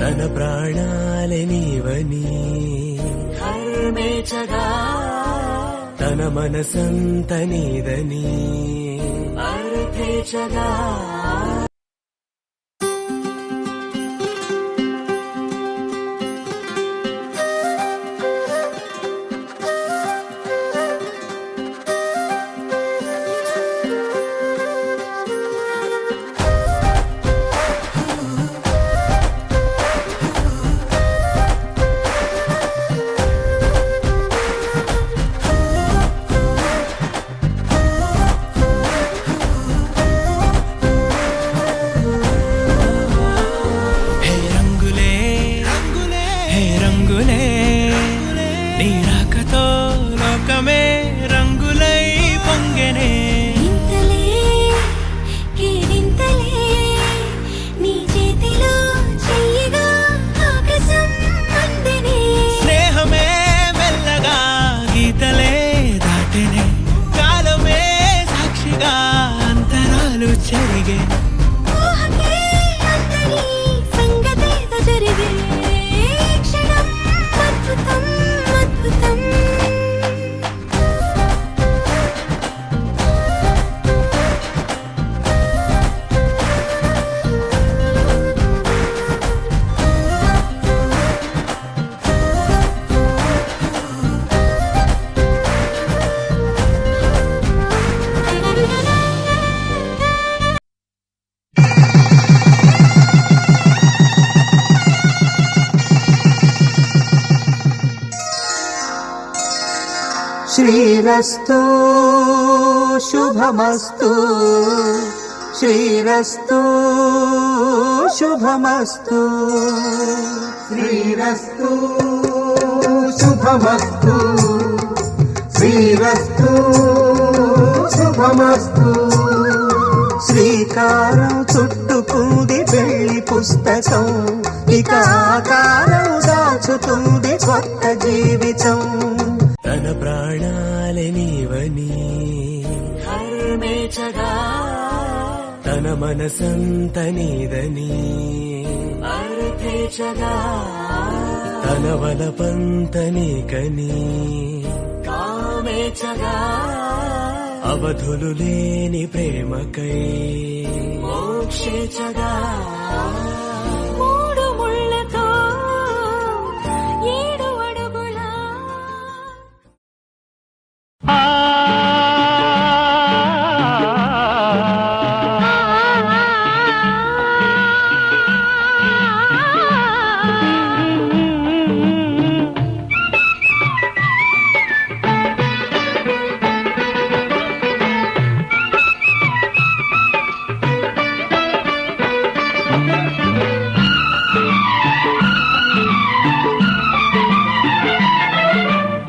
తన ప్రాణాలే నీవని హర్మేచగా తన మనసంత నీదని అర్థేచగా శ్రీరస్తు శుభమస్తు శ్రీరస్తు శుభమస్తు శ్రీరస్తు శుభమస్తు శ్రీరస్తు శుభమస్తు శ్రీకారం చుట్టుకుంది వెళ్లి పుస్తకం ఇక ఆకారం దాచుతుంది కొత్త జీవితం తన ప్రాణాలే నీవని హర్మేచగా తన మనసంత నీదని అర్థేచగా తన వలపంత నీకని కామేచగా అవధులు లేని ప్రేమకై మోక్షేచగా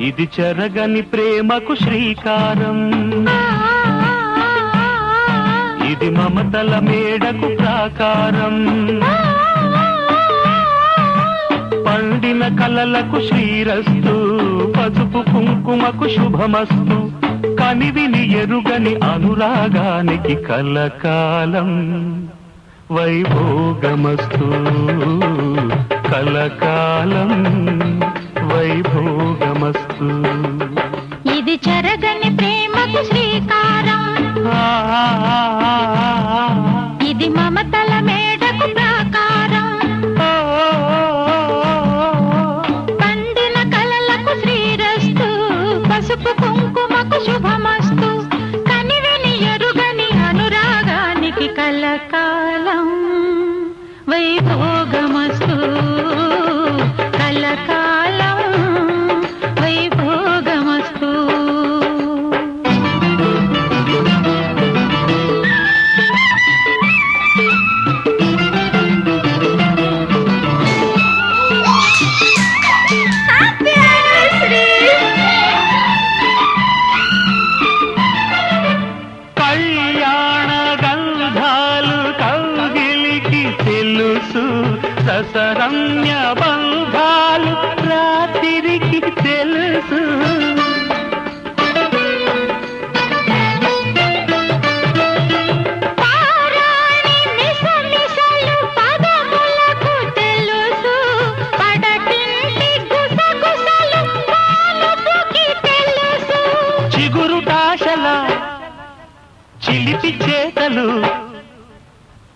ఇది చెరగని ప్రేమకు శ్రీకారం ఇది మమతల మేడకు ప్రాకారం పండిన కలలకు శ్రీరస్తు పసుపు కుంకుమకు శుభమస్తు కనివిని ఎరుగని అనురాగానికి కలకాలం వైభోగమస్తు కలకాలం వైభోగమస్తు ఇది చెరగని ప్రేమకు శ్రీకారం ఇది మమతల మేడకు ప్రాకారం పండిన కలలకు శ్రీరస్తు పసుపు కుంకుమకు శుభమస్తు కనివిని ఎరుగని అనురాగానికి కలకాలం వైభోగమస్తు కలకాలం వైభోగమస్తు కళ్యాణ గంధాలు కౌగిలికి తెలుసు ససరమ్య బంధాలు రాత్రికి తెలుసు పారాణి మిసమిసలు పదములకు తెలుసు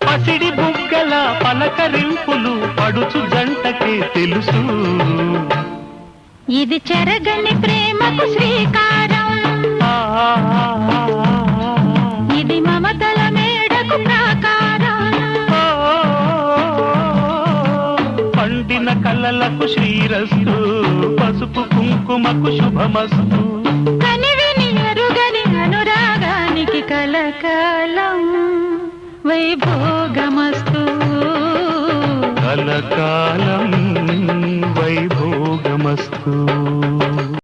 పసిడి బుగ్గల పలకరింపులు పడుచు జంటకే తెలుసు. ఇది చెరగని ప్రేమకు శ్రీకారం, ఇది మమతల మేడకు ప్రాకారం. పండిన కలలకు శ్రీరస్తు, పసుపు కుంకుమకు శుభమస్తు. కనివిని ఎరుగని అనురాగానికి కలకాలం వైభోగమస్తు. కలకాలం వైభోగమస్తు.